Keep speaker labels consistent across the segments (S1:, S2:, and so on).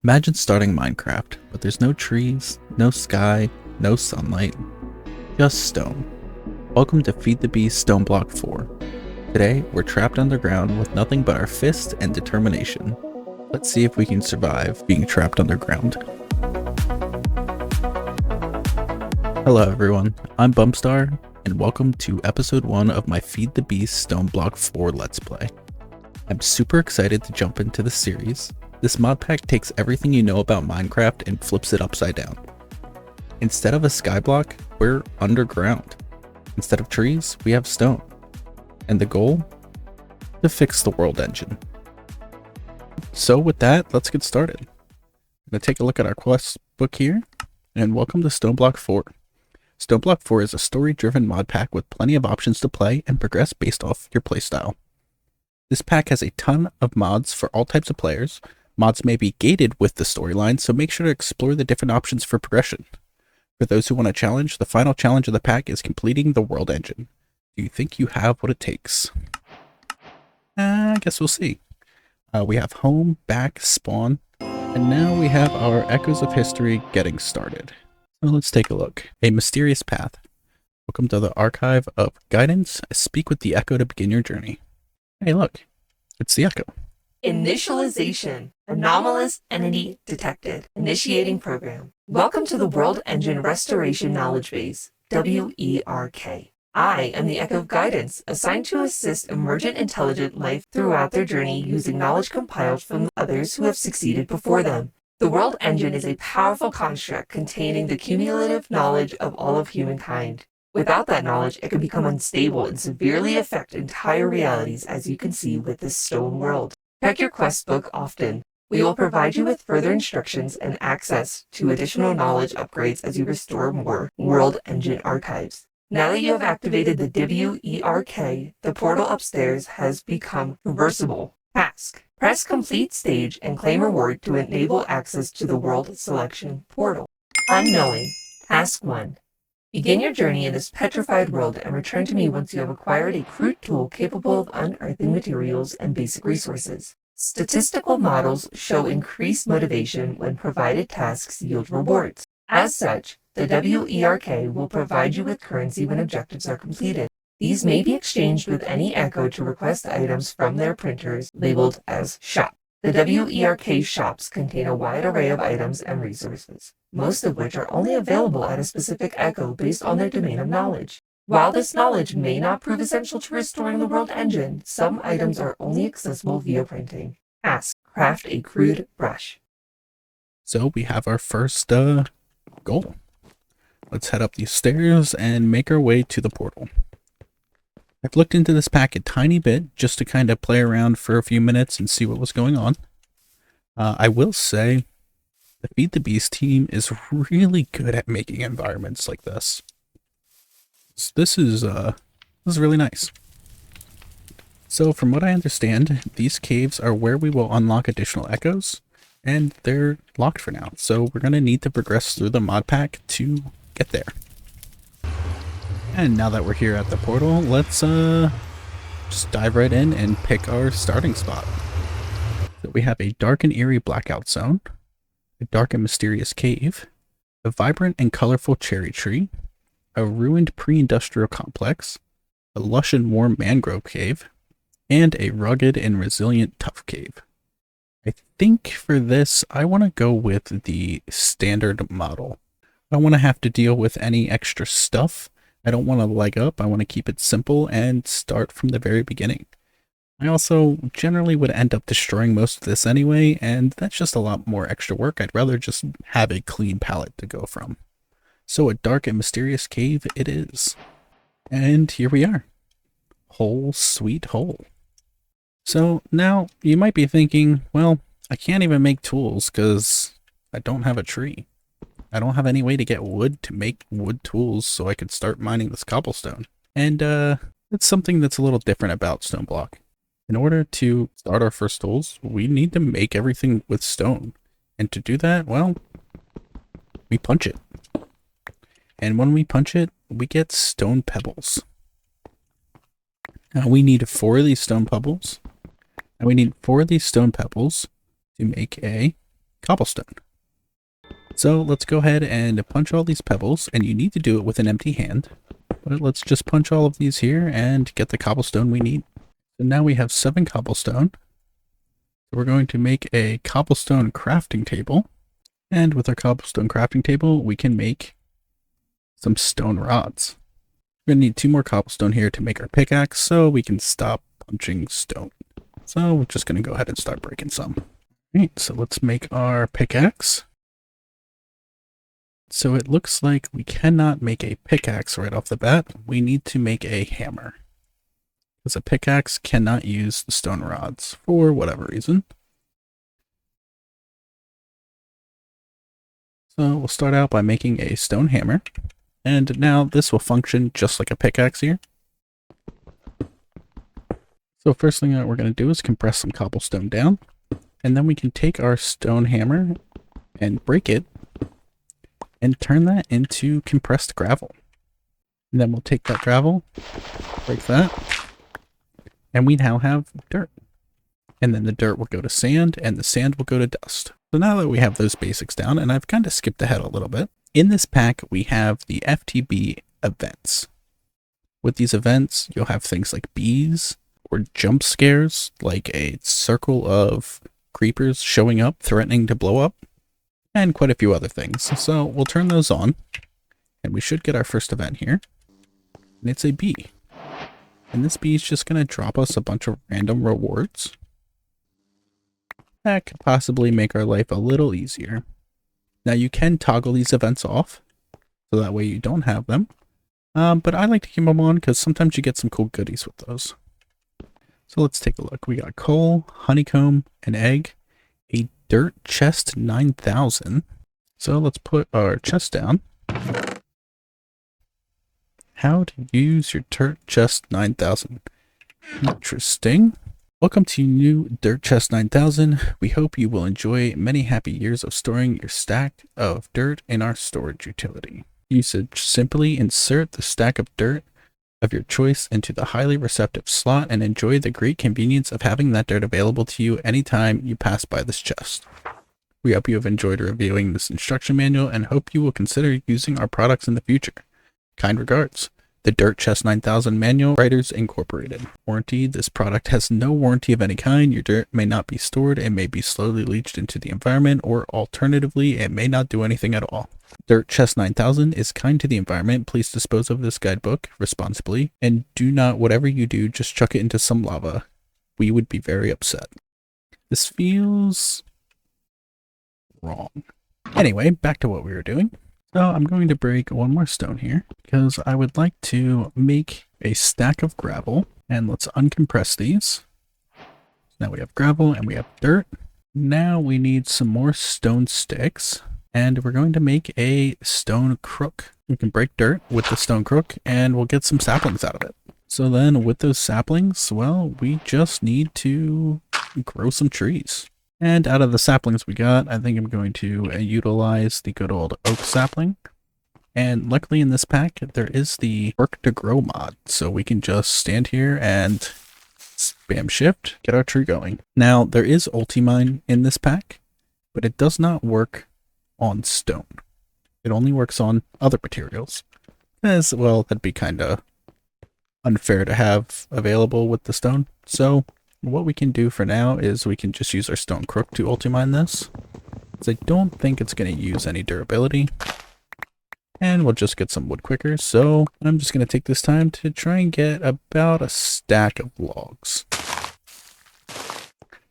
S1: Imagine starting Minecraft, but there's no trees, no sky, no sunlight, just stone. Welcome to Feed the Beast Stoneblock 4. Today, we're trapped underground with nothing but our fists and determination. Let's see if we can survive being trapped underground. Hello everyone, I'm Bumpstar, and welcome to episode 1 of my Feed the Beast Stoneblock 4 Let's Play. I'm super excited to jump into the series. This modpack takes everything you know about Minecraft and flips it upside down. Instead of a skyblock, we're underground. Instead of trees, we have stone. And the goal? To fix the world engine. So with that, let's get started. I'm going to take a look at our quest book here, and welcome to Stoneblock 4. Stoneblock 4 is a story-driven mod pack with plenty of options to play and progress based off your playstyle. This pack has a ton of mods for all types of players. Mods may be gated with the storyline, so make sure to explore the different options for progression. For those who want a challenge, the final challenge of the pack is completing the world engine. Do you think you have what it takes? I guess we'll see. We have home, back, spawn, and now we have our Echoes of History getting started. So let's take a look. A mysterious path. Welcome to the Archive of Guidance. Speak with the Echo to begin your journey. Hey look, it's the Echo.
S2: Initialization. Anomalous entity detected. Initiating program. Welcome to the World Engine Restoration Knowledge Base, WERK. I am the Echo of Guidance, assigned to assist emergent intelligent life throughout their journey using knowledge compiled from others who have succeeded before them. The World Engine is a powerful construct containing the cumulative knowledge of all of humankind. Without that knowledge, it can become unstable and severely affect entire realities, as you can see with this stone world. Check your quest book often. We will provide you with further instructions and access to additional knowledge upgrades as you restore more World Engine archives. Now that you have activated the WERK, the portal upstairs has become reversible. Task. Press complete stage and claim reward to enable access to the world selection portal. Unknowing. Task 1. Begin your journey in this petrified world and return to me once you have acquired a crude tool capable of unearthing materials and basic resources. Statistical models show increased motivation when provided tasks yield rewards. As such, the WERK will provide you with currency when objectives are completed. These may be exchanged with any Echo to request items from their printers labeled as shop. The WERK shops contain a wide array of items and resources, most of which are only available at a specific Echo based on their domain of knowledge. While this knowledge may not prove essential to restoring the world engine, some items are only accessible via printing. Task. Craft a crude brush.
S1: So we have our first goal. Let's head up these stairs and make our way to the portal. I've looked into this pack a tiny bit just to kind of play around for a few minutes and see what was going on. I will say the Feed the Beast team is really good at making environments like this. This is really nice. So from what I understand, these caves are where we will unlock additional echoes, and they're locked for now. So we're going to need to progress through the mod pack to get there. And now that we're here at the portal, let's just dive right in and pick our starting spot. So we have a dark and eerie blackout zone, a dark and mysterious cave, a vibrant and colorful cherry tree, a ruined pre-industrial complex, a lush and warm mangrove cave, and a rugged and resilient tough cave. I think for this, I want to go with the standard model. I don't want to have to deal with any extra stuff. I don't want to leg up. I want to keep it simple and start from the very beginning. I also generally would end up destroying most of this anyway, and that's just a lot more extra work. I'd rather just have a clean palette to go from. So a dark and mysterious cave it is. And here we are. Hole, sweet hole. So now you might be thinking, well, I can't even make tools because I don't have a tree. I don't have any way to get wood to make wood tools so I could start mining this cobblestone. And it's something that's a little different about Stoneblock. In order to start our first tools, we need to make everything with stone. And to do that, well, we punch it. And when we punch it, we get stone pebbles. Now we need 4 of these stone pebbles. And we need 4 of these stone pebbles to make a cobblestone. So let's go ahead and punch all these pebbles, and you need to do it with an empty hand. But let's just punch all of these here and get the cobblestone we need. So now we have 7 cobblestone. So we're going to make a cobblestone crafting table. And with our cobblestone crafting table, we can make some stone rods. We're going to need 2 more cobblestone here to make our pickaxe so we can stop punching stone. So we're just going to go ahead and start breaking some. Alright, so let's make our pickaxe. So it looks like we cannot make a pickaxe right off the bat. We need to make a hammer, because a pickaxe cannot use the stone rods for whatever reason. So we'll start out by making a stone hammer. And now this will function just like a pickaxe here. So first thing that we're going to do is compress some cobblestone down. And then we can take our stone hammer and break it and turn that into compressed gravel. And then we'll take that gravel, break that, and we now have dirt. And then the dirt will go to sand, and the sand will go to dust. So now that we have those basics down, and I've kind of skipped ahead a little bit, in this pack we have the FTB events. With these events, you'll have things like bees, or jump scares, like a circle of creepers showing up, threatening to blow up, and quite a few other things. So we'll turn those on, and we should get our first event here. And it's a bee. And this bee is just going to drop us a bunch of random rewards that could possibly make our life a little easier. Now you can toggle these events off, so that way you don't have them. But I like to keep them on because sometimes you get some cool goodies with those. So let's take a look. We got coal, honeycomb, an egg, a dirt chest 9000. So let's put our chest down. How to use your dirt chest 9000. Interesting. Welcome to new Dirt Chest 9000. We hope you will enjoy many happy years of storing your stack of dirt in our storage utility. Usage: simply insert the stack of dirt of your choice into the highly receptive slot and enjoy the great convenience of having that dirt available to you anytime you pass by this chest. We hope you have enjoyed reviewing this instruction manual and hope you will consider using our products in the future. Kind regards, the Dirt Chest 9000 Manual Writers Incorporated. Warranty: this product has no warranty of any kind. Your dirt may not be stored and may be slowly leached into the environment, or alternatively, it may not do anything at all. Dirt Chest 9000 is kind to the environment. Please dispose of this guidebook responsibly, and do not, whatever you do, just chuck it into some lava. We would be very upset. This feels wrong. Anyway, back to what we were doing. So I'm going to break one more stone here because I would like to make a stack of gravel, and let's uncompress these. Now we have gravel and we have dirt. Now we need some more stone sticks, and we're going to make a stone crook. We can break dirt with the stone crook and we'll get some saplings out of it. So then with those saplings, well, we just need to grow some trees. And out of the saplings we got, I think I'm going to utilize the good old oak sapling. And luckily in this pack, there is the work to grow mod. So we can just stand here and spam shift, get our tree going. Now there is ultimine in this pack, but it does not work on stone. It only works on other materials. As well, that'd be kind of unfair to have available with the stone. So what we can do for now is we can just use our stone crook to ultimine this, because I don't think it's going to use any durability. And we'll just get some wood quicker. So I'm just going to take this time to try and get about a stack of logs.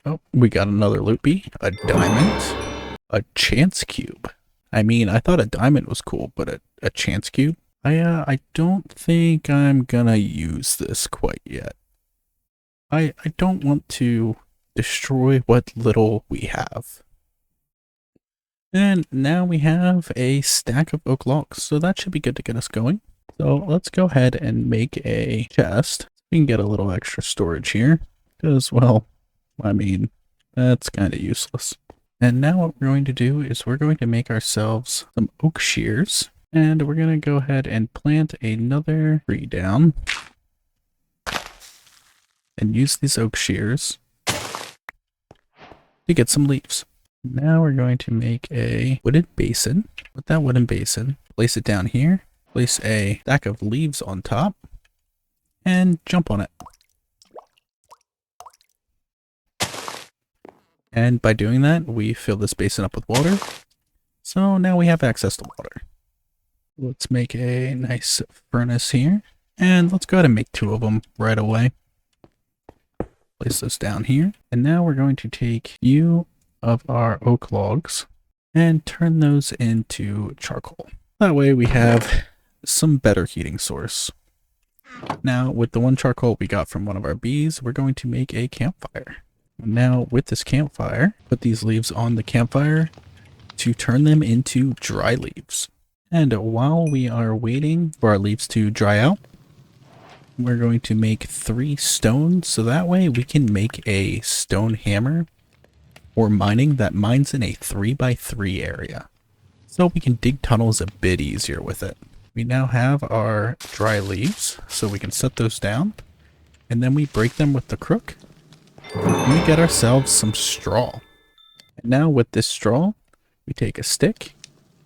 S1: Oh, we got another loot bee, a diamond, a chance cube. I mean, I thought a diamond was cool, but a chance cube? I don't think I'm gonna use this quite yet. I don't want to destroy what little we have. And now we have a stack of oak logs, so that should be good to get us going. So let's go ahead and make a chest. We can get a little extra storage here, because, well, I mean, that's kind of useless. And now what we're going to do is we're going to make ourselves some oak shears, and we're going to go ahead and plant another tree down and use these oak shears to get some leaves. Now we're going to make a wooden basin. With that wooden basin, place it down here, place a stack of leaves on top, and jump on it. And by doing that, we fill this basin up with water. So now we have access to water. Let's make a nice furnace here. And let's go ahead and make 2 of them right away. Place this down here. And now we're going to take few of our oak logs and turn those into charcoal. That way we have some better heating source. Now with the 1 charcoal we got from one of our bees, we're going to make a campfire. Now with this campfire, put these leaves on the campfire to turn them into dry leaves. And while we are waiting for our leaves to dry out, we're going to make 3 stone, so that way we can make a stone hammer or mining that mines in a 3x3 area. So we can dig tunnels a bit easier with it. We now have our dry leaves, so we can set those down, and then we break them with the crook, and we get ourselves some straw. And now with this straw, we take a stick,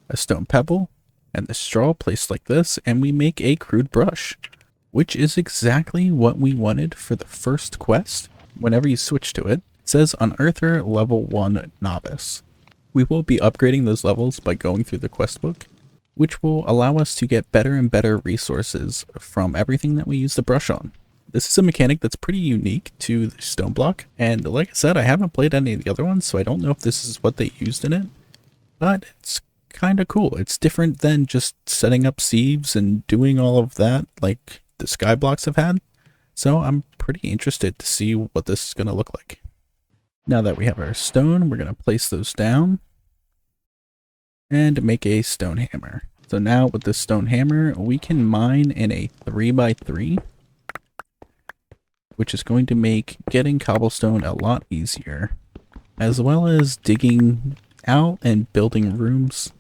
S1: a stone pebble, and the straw placed like this, and we make a crude brush, which is exactly what we wanted for the first quest. Whenever you switch to it, it says Unearther level 1 novice. We will be upgrading those levels by going through the quest book, which will allow us to get better and better resources from everything that we use the brush on. This is a mechanic that's pretty unique to the Stoneblock, and like I said, I haven't played any of the other ones, so I don't know if this is what they used in it, but it's kind of cool. It's different than just setting up sieves and doing all of that like the Skyblocks have had, so I'm pretty interested to see what this is going to look like. Now that we have our stone, we're going to place those down and make a stone hammer. So now with this stone hammer, we can mine in a 3x3, which is going to make getting cobblestone a lot easier, as well as digging out and building rooms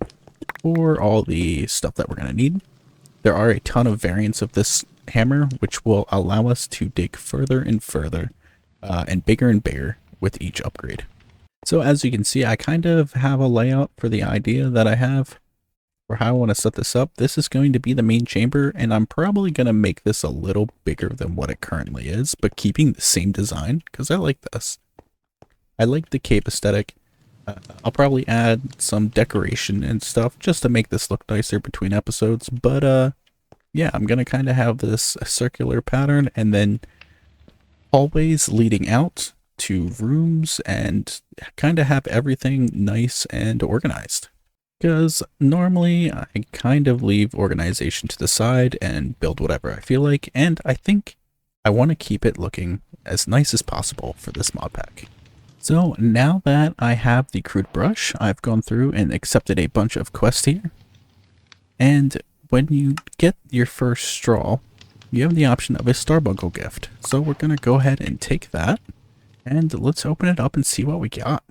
S1: for all the stuff that we're going to need. There are a ton of variants of this hammer, which will allow us to dig further and further and bigger with each upgrade. So as you can see, I kind of have a layout for the idea that I have for how I want to set this up. This is going to be the main chamber, and I'm probably going to make this a little bigger than what it currently is, but keeping the same design because I like this. I like the cape aesthetic. I'll probably add some decoration and stuff just to make this look nicer between episodes, but yeah, I'm going to kind of have this circular pattern and then hallways leading out to rooms and kind of have everything nice and organized. Because normally I kind of leave organization to the side and build whatever I feel like, and I think I want to keep it looking as nice as possible for this mod pack. So now that I have the crude brush, I've gone through and accepted a bunch of quests here. And when you get your first straw, you have the option of a Starbuncle gift. So we're going to go ahead and take that, and let's open it up and see what we got.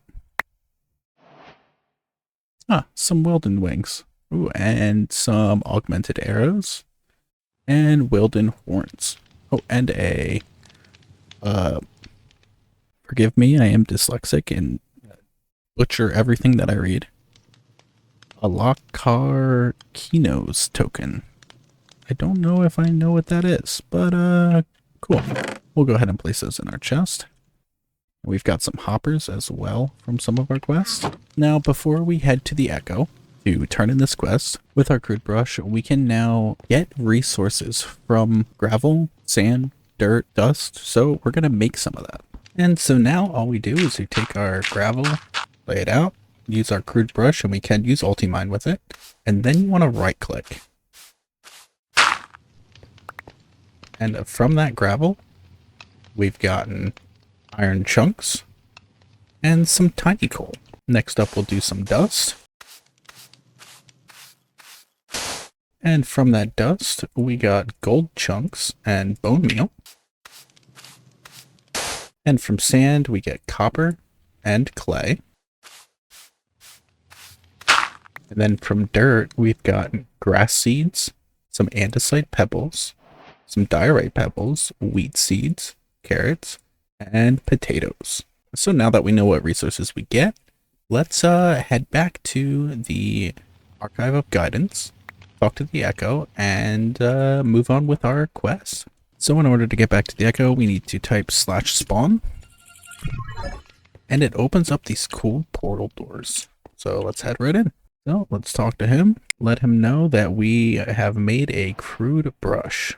S1: Ah, some Wilden wings. Ooh, and some augmented arrows. And Wilden horns. Oh, and a... forgive me, I am dyslexic and butcher everything that I read. A Lockcar Kinos token. I don't know if I know what that is, but cool. We'll go ahead and place those in our chest. We've got some hoppers as well from some of our quests. Now, before we head to the Echo to turn in this quest, with our crude brush, we can now get resources from gravel, sand, dirt, dust, so we're going to make some of that. And so now all we do is we take our gravel, lay it out, use our crude brush, and we can use Ultimine with it, and then you want to right click. And from that gravel, we've gotten iron chunks and some tiny coal. Next up, we'll do some dust. And from that dust, we got gold chunks and bone meal. And from sand, we get copper and clay. And then from dirt, we've got grass seeds, some andesite pebbles, some diorite pebbles, wheat seeds, carrots, and potatoes. So now that we know what resources we get, let's head back to the Archive of Guidance, talk to the Echo, and move on with our quest. So in order to get back to the Echo, we need to type /spawn, and it opens up these cool portal doors. So let's head right in. So let's talk to him, let him know that we have made a Crude Brush.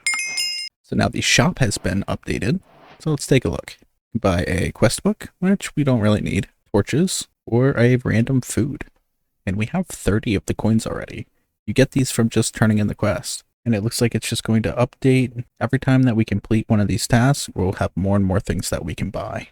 S1: So now the shop has been updated. So let's take a look. Buy a quest book, which we don't really need, torches, or a random food. And we have 30 of the coins already. You get these from just turning in the quest. And it looks like it's just going to update. Every time that we complete one of these tasks, we'll have more and more things that we can buy.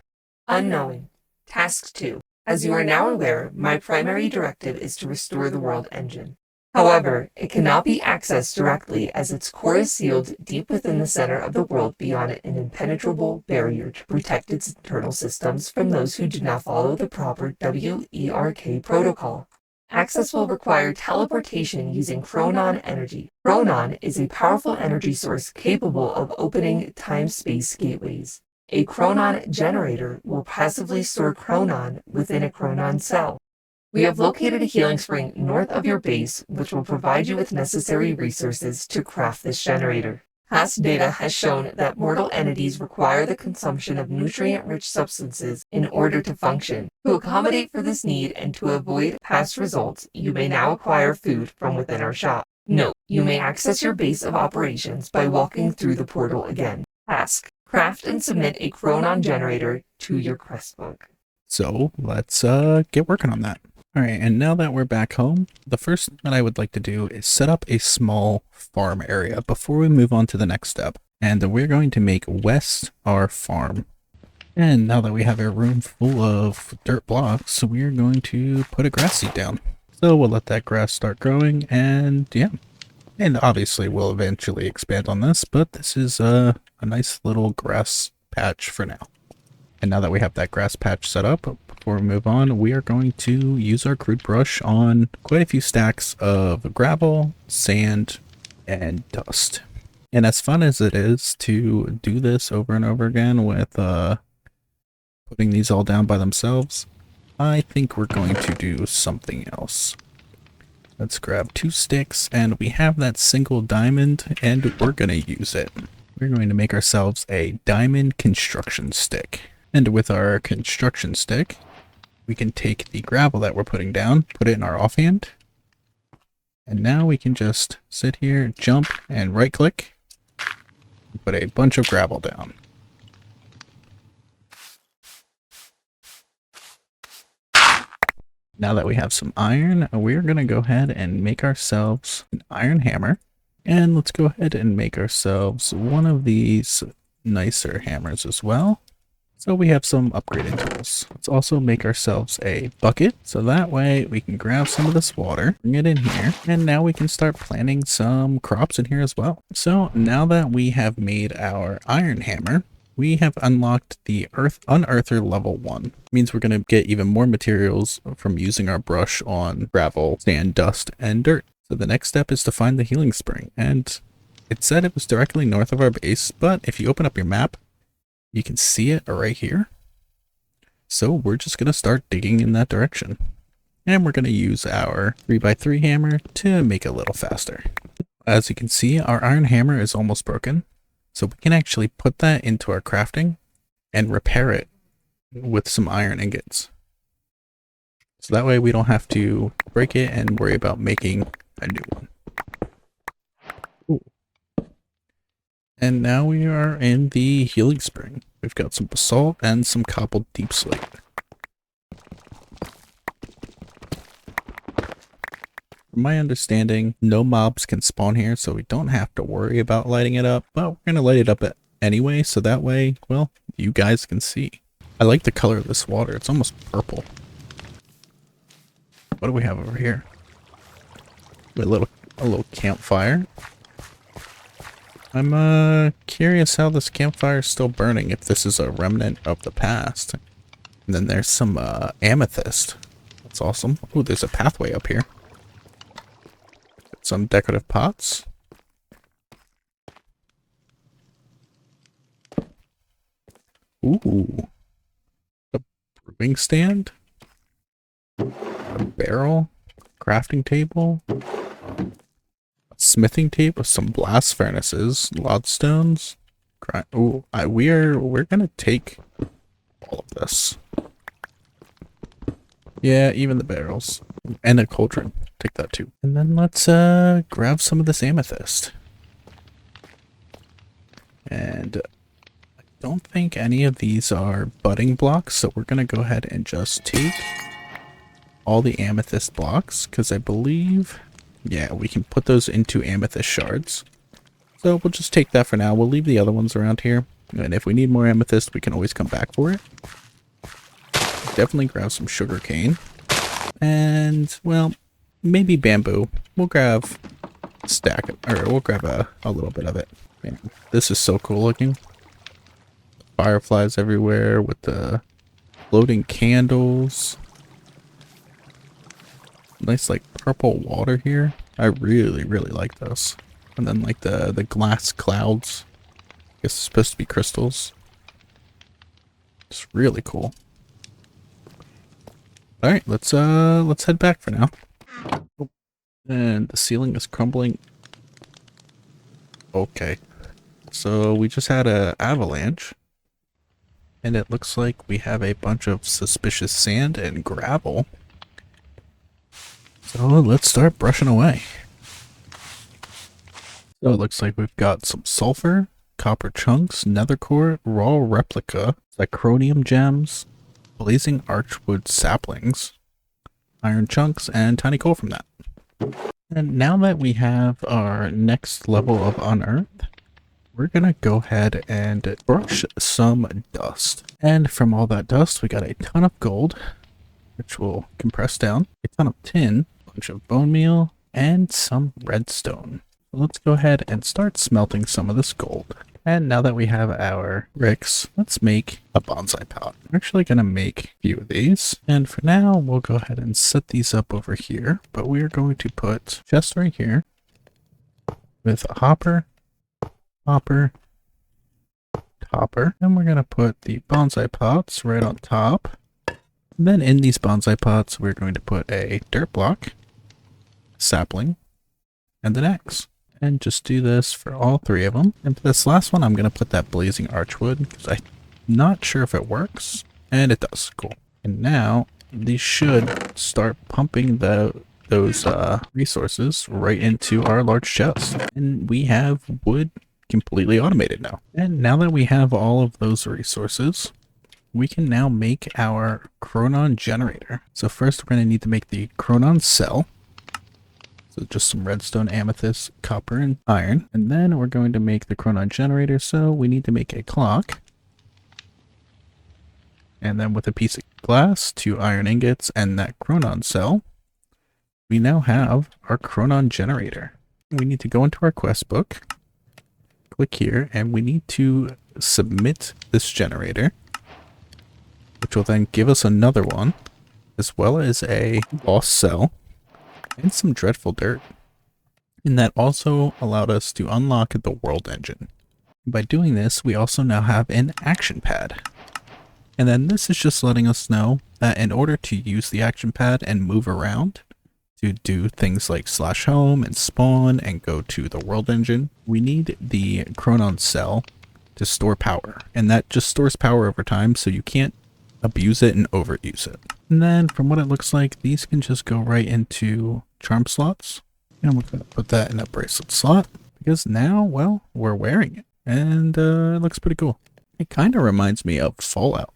S2: Unknowing. Task 2. As you are now aware, my primary directive is to restore the world engine. However, it cannot be accessed directly as its core is sealed deep within the center of the world beyond an impenetrable barrier to protect its internal systems from those who do not follow the proper WERK protocol. Access will require teleportation using cronon energy. Cronon is a powerful energy source capable of opening time-space gateways. A cronon generator will passively store cronon within a cronon cell. We have located a healing spring north of your base, which will provide you with necessary resources to craft this generator. Past data has shown that mortal entities require the consumption of nutrient-rich substances in order to function. To accommodate for this need and to avoid past results, you may now acquire food from within our shop. Note, you may access your base of operations by walking through the portal again. Task: craft and submit a cronon generator to your quest book.
S1: So let's get working on that. All right, and now that we're back home, the first thing that I would like to do is set up a small farm area before we move on to the next step. And we're going to make west our farm. And now that we have a room full of dirt blocks, we're going to put a grass seed down. So we'll let that grass start growing, and yeah. And obviously we'll eventually expand on this, but this is a nice little grass patch for now. And now that we have that grass patch set up, before we move on, we are going to use our Crude Brush on quite a few stacks of gravel, sand, and dust. And as fun as it is to do this over and over again with putting these all down by themselves, I think we're going to do something else. Let's grab 2 sticks, and we have that single diamond, and we're going to use it. We're going to make ourselves a diamond construction stick. And with our construction stick, we can take the gravel that we're putting down, put it in our offhand, and now we can just sit here, jump, and right click, and put a bunch of gravel down. Now that we have some iron, we're going to go ahead and make ourselves an iron hammer. And let's go ahead and make ourselves one of these nicer hammers as well. So we have some upgraded tools. Let's also make ourselves a bucket. So that way we can grab some of this water, bring it in here, and now we can start planting some crops in here as well. So now that we have made our iron hammer, we have unlocked the unearther level 1. It means we're going to get even more materials from using our brush on gravel, sand, dust, and dirt. So the next step is to find the healing spring, and it said it was directly north of our base, but if you open up your map, you can see it right here. So we're just going to start digging in that direction. And we're going to use our 3x3 hammer to make it a little faster. As you can see, our iron hammer is almost broken. So we can actually put that into our crafting and repair it with some iron ingots. So that way we don't have to break it and worry about making a new one. Ooh. And now we are in the healing spring. We've got some basalt and some cobbled deep slate. From my understanding, no mobs can spawn here, so we don't have to worry about lighting it up, but we're going to light it up anyway, so that way, well, you guys can see. I like the color of this water. It's almost purple. What do we have over here? A little campfire. I'm curious how this campfire is still burning, if this is a remnant of the past. And then there's some amethyst. That's awesome. Oh, there's a pathway up here. Some decorative pots. Ooh. A brewing stand? A barrel, crafting table, a smithing table, some blast furnaces, lodestones. Ooh, we're gonna take all of this. Yeah, even the barrels. And a cauldron. Take that too. And then let's grab some of this amethyst. And I don't think any of these are budding blocks, so we're gonna go ahead and just take all the amethyst blocks, because I believe, yeah, we can put those into amethyst shards. So we'll just take that for now. We'll leave the other ones around here. And if we need more amethyst, we can always come back for it. Definitely grab some sugar cane. And, well, maybe bamboo. We'll grab a stack, or we'll grab a little bit of it. Man, this is so cool looking. Fireflies everywhere with the floating candles. Nice, like, purple water here. I really, really like this. And then, like, the glass clouds. I guess it's supposed to be crystals. It's really cool. Alright, let's head back for now. Oh, and the ceiling is crumbling. Okay. So we just had an avalanche. And it looks like we have a bunch of suspicious sand and gravel. So let's start brushing away. So it looks like we've got some sulfur, copper chunks, nether core, raw replica, zirconium gems, blazing archwood saplings, iron chunks, and tiny coal from that. And now that we have our next level of unearth, we're gonna go ahead and brush some dust. And from all that dust, we got a ton of gold, which will compress down, a ton of tin, a bunch of bone meal, and some redstone. So let's go ahead and start smelting some of this gold. And now that we have our bricks, let's make a bonsai pot. I'm actually going to make a few of these. And for now, we'll go ahead and set these up over here. But we're going to put a chest right here with a hopper, hopper, topper. And we're going to put the bonsai pots right on top. And then in these bonsai pots, we're going to put a dirt block, sapling, and an axe. And just do this for all three of them. And for this last one, I'm going to put that blazing archwood because I'm not sure if it works. And it does. Cool. And now these should start pumping those resources right into our large chest. And we have wood completely automated now. And now that we have all of those resources, we can now make our cronon generator. So first we're going to need to make the cronon cell. So just some redstone, amethyst, copper, and iron. And then we're going to make the cronon generator, so we need to make a clock. And then with a piece of glass, 2 iron ingots, and that cronon cell, we now have our cronon generator. We need to go into our quest book, click here, and we need to submit this generator, which will then give us another one, as well as a lost cell. And some dreadful dirt. And that also allowed us to unlock the world engine. By doing this, we also now have an action pad. And then this is just letting us know that in order to use the action pad and move around to do things like /home and spawn and go to the world engine, we need the cronon cell to store power. And that just stores power over time, so you can't abuse it and overuse it. And then from what it looks like, these can just go right into charm slots. And we're going to put that in a bracelet slot because now, well, we're wearing it. And it looks pretty cool. It kind of reminds me of Fallout.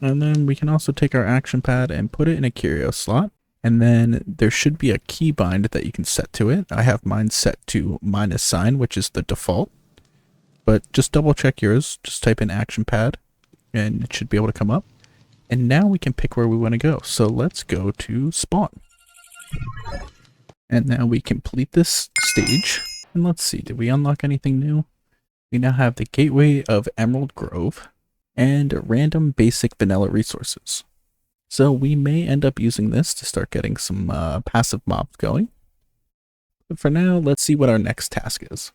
S1: And then we can also take our action pad and put it in a curio slot. And then there should be a keybind that you can set to it. I have mine set to -sign, which is the default. But just double check yours. Just type in action pad and it should be able to come up. And now we can pick where we want to go. So let's go to spawn. And now we complete this stage. And let's see, did we unlock anything new? We now have the Gateway of Emerald Grove and random basic vanilla resources. So we may end up using this to start getting some passive mobs going. But for now, let's see what our next task is.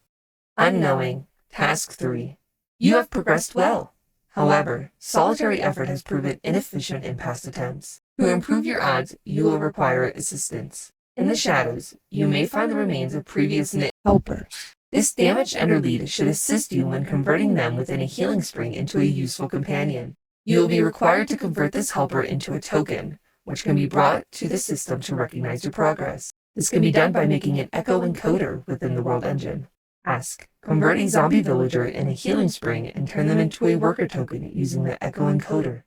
S2: Unknowing. Task 3. You have progressed well. However, solitary effort has proven inefficient in past attempts. To improve your odds, you will require assistance. In the shadows, you may find the remains of previous knit helpers. This damaged ender lead should assist you when converting them within a healing spring into a useful companion. You will be required to convert this helper into a token, which can be brought to the system to recognize your progress. This can be done by making an echo encoder within the World Engine. Ask, convert a zombie villager in a healing spring and turn them into a worker token using the echo encoder.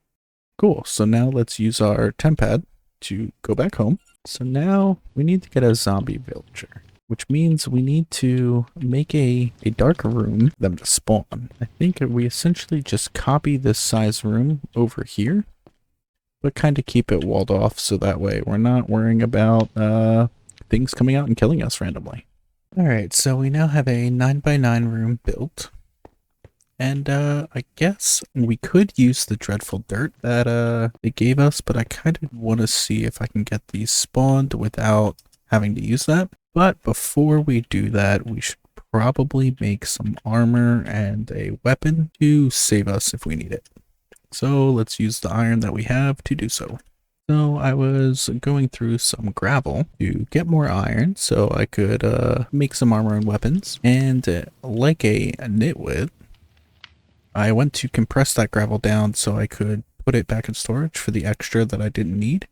S1: Cool. So now let's use our tempad to go back home. So now we need to get a zombie villager, which means we need to make a dark room for them to spawn. I think we essentially just copy this size room over here, but kind of keep it walled off so that way we're not worrying about things coming out and killing us randomly. All right, so we now have a 9x9 room built. And I guess we could use the dreadful dirt that they gave us, but I kind of want to see if I can get these spawned without having to use that. But before we do that, we should probably make some armor and a weapon to save us if we need it. So let's use the iron that we have to do so. So I was going through some gravel to get more iron so I could make some armor and weapons. And like a nitwit, I went to compress that gravel down so I could put it back in storage for the extra that I didn't need.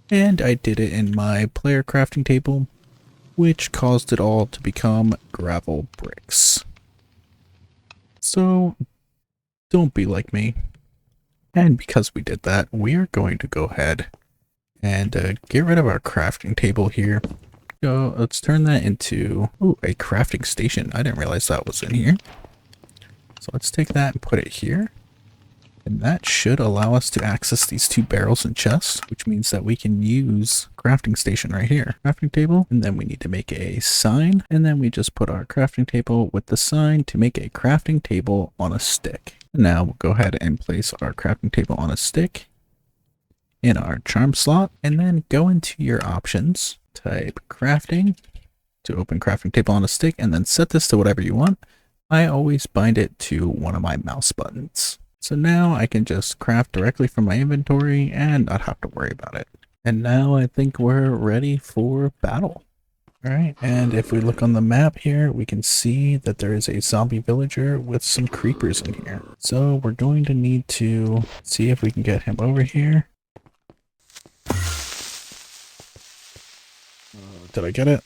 S1: And I did it in my player crafting table, which caused it all to become gravel bricks. So don't be like me. And because we did that, we are going to go ahead and get rid of our crafting table here. So let's turn that into a crafting station. I didn't realize that was in here. So let's take that and put it here. And that should allow us to access these two barrels and chests, which means that we can use crafting station right here. Crafting table, and then we need to make a sign, and then we just put our crafting table with the sign to make a crafting table on a stick. And now we'll go ahead and place our crafting table on a stick in our charm slot, and then go into your options, type crafting to open crafting table on a stick, and then set this to whatever you want. I always bind it to one of my mouse buttons. So now I can just craft directly from my inventory and not have to worry about it. And now I think we're ready for battle. All right, and if we look on the map here, we can see that there is a zombie villager with some creepers in here. So we're going to need to see if we can get him over here. Did I get it?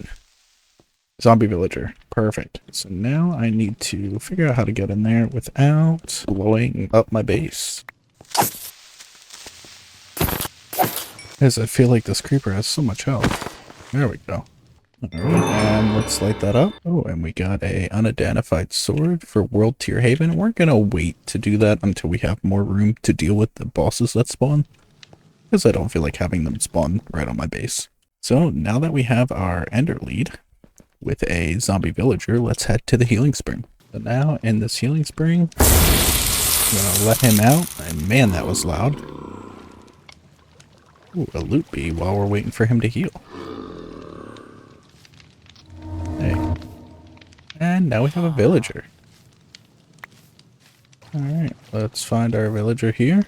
S1: Zombie villager. Perfect. So now I need to figure out how to get in there without blowing up my base. As I feel like this creeper has so much health. There we go. Alright, and let's light that up. Oh, and we got a unidentified sword for World Tier Haven. We're gonna wait to do that until we have more room to deal with the bosses that spawn, because I don't feel like having them spawn right on my base. So now that we have our ender lead with a zombie villager, let's head to the healing spring. So now in this healing spring, I'm gonna let him out, and man, that was loud. Ooh, a loot bee while we're waiting for him to heal. Hey. And now we have a villager. Alright, let's find our villager here.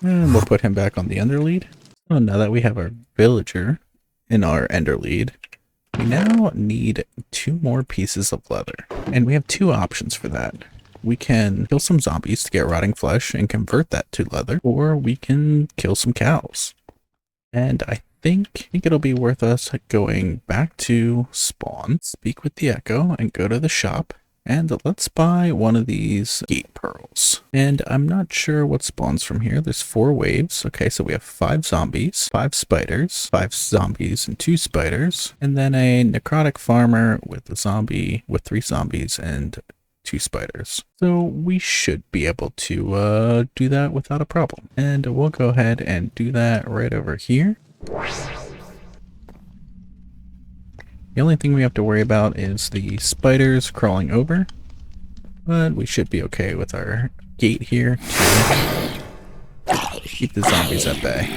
S1: And we'll put him back on the ender lead. So now that we have our villager in our ender lead, we now need 2 more pieces of leather. And we have 2 options for that. We can kill some zombies to get rotting flesh and convert that to leather, or we can kill some cows. And I think it'll be worth us going back to spawn, speak with the echo, and go to the shop. And let's buy one of these gate pearls. And I'm not sure what spawns from here. There's 4 waves. Okay, so we have 5 zombies, 5 spiders, 5 zombies and 2 spiders, and then a necrotic farmer with a zombie, with 3 zombies and 2 spiders. So we should be able to do that without a problem. And we'll go ahead and do that right over here. The only thing we have to worry about is the spiders crawling over, but we should be okay with our gate here to keep the zombies at bay.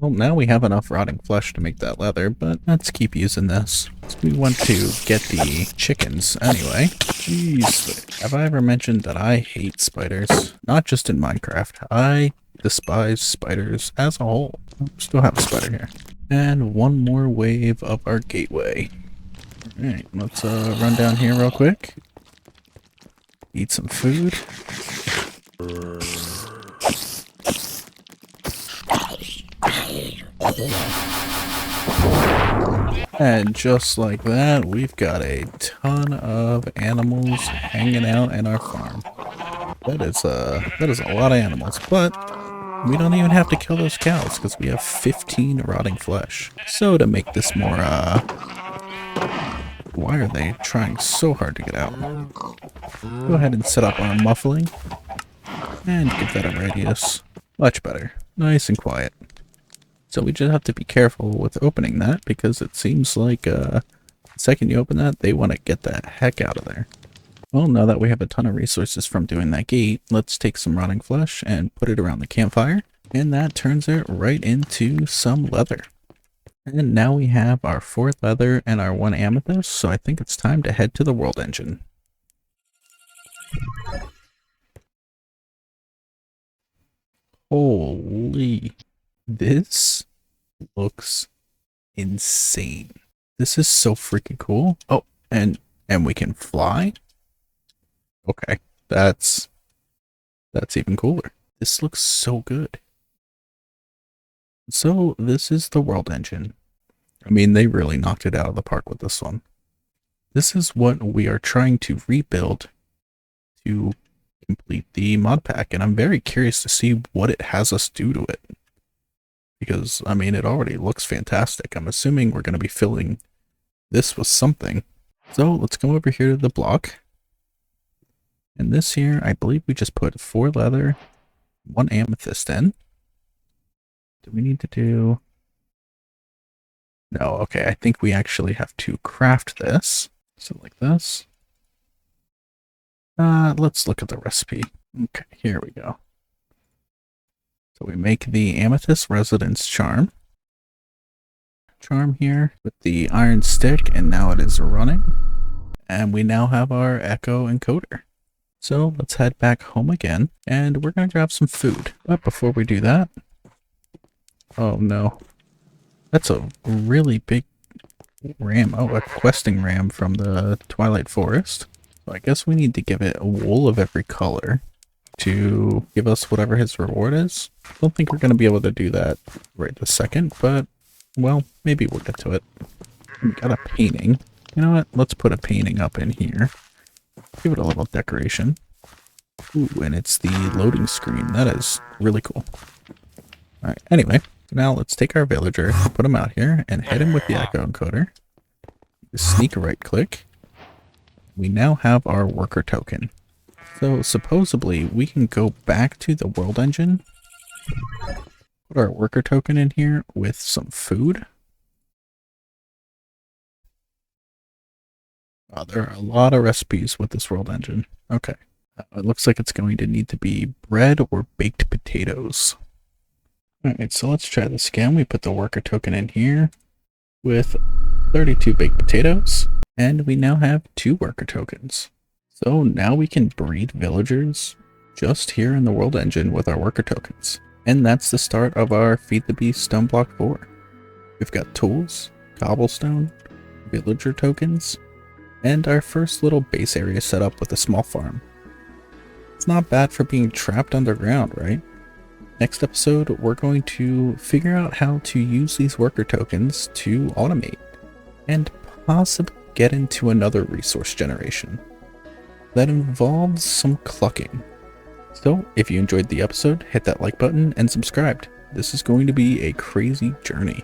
S1: Well, now we have enough rotting flesh to make that leather, but let's keep using this. So we want to get the chickens anyway. Jeez, have I ever mentioned that I hate spiders? Not just in Minecraft. I despise spiders as a whole. Oh, still have a spider here. And one more wave of our gateway. Alright, let's run down here real quick. Eat some food. And just like that, we've got a ton of animals hanging out in our farm. That is a lot of animals, but we don't even have to kill those cows because we have 15 rotting flesh. So to make this more, why are they trying so hard to get out? Go ahead and set up our muffling and give that a radius. Much better. Nice and quiet. So we just have to be careful with opening that because it seems like the second you open that, they want to get the heck out of there. Well, now that we have a ton of resources from doing that gate, let's take some rotting flesh and put it around the campfire. And that turns it right into some leather. And now we have our 4 leather and our 1 amethyst, so I think it's time to head to the world engine. Holy, this looks insane. This is so freaking cool. Oh, and we can fly? Okay, that's even cooler. This looks so good. So this is the world engine. I mean, they really knocked it out of the park with this one. This is what we are trying to rebuild to complete the mod pack, and I'm very curious to see what it has us do to it. Because, I mean, it already looks fantastic. I'm assuming we're going to be filling this with something. So let's go over here to the block. And this here, I believe we just put 4 leather, 1 amethyst in. Do we need to do... No, okay, I think we actually have to craft this. So like this. Let's look at the recipe. Okay, here we go. So we make the amethyst residence charm. Charm here with the iron stick, and now it is running. And we now have our echo encoder. So let's head back home again, and we're going to grab some food. But before we do that... Oh no. That's a really big ram. Oh, a questing ram from the Twilight Forest. So I guess we need to give it a wool of every color to give us whatever his reward is. Don't think we're going to be able to do that right this second, but, well, maybe we'll get to it. We got a painting. You know what? Let's put a painting up in here. Give it a little decoration. Ooh, and it's the loading screen. That is really cool. Alright, anyway, now let's take our villager, put him out here, and hit him with the echo encoder. Sneak right click. We now have our worker token. So supposedly we can go back to the world engine, put our worker token in here with some food. Oh, there are a lot of recipes with this world engine. Okay. It looks like it's going to need to be bread or baked potatoes. Alright, so let's try this again. We put the worker token in here with 32 baked potatoes, and we now have 2 worker tokens. So now we can breed villagers just here in the world engine with our worker tokens. And that's the start of our Feed the Beast Stoneblock 4. We've got tools, cobblestone, villager tokens, and our first little base area set up with a small farm. It's not bad for being trapped underground, right? Next episode, we're going to figure out how to use these worker tokens to automate and possibly get into another resource generation that involves some clucking. So if you enjoyed the episode, hit that like button and subscribe. This is going to be a crazy journey.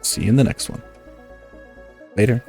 S1: See you in the next one. Later.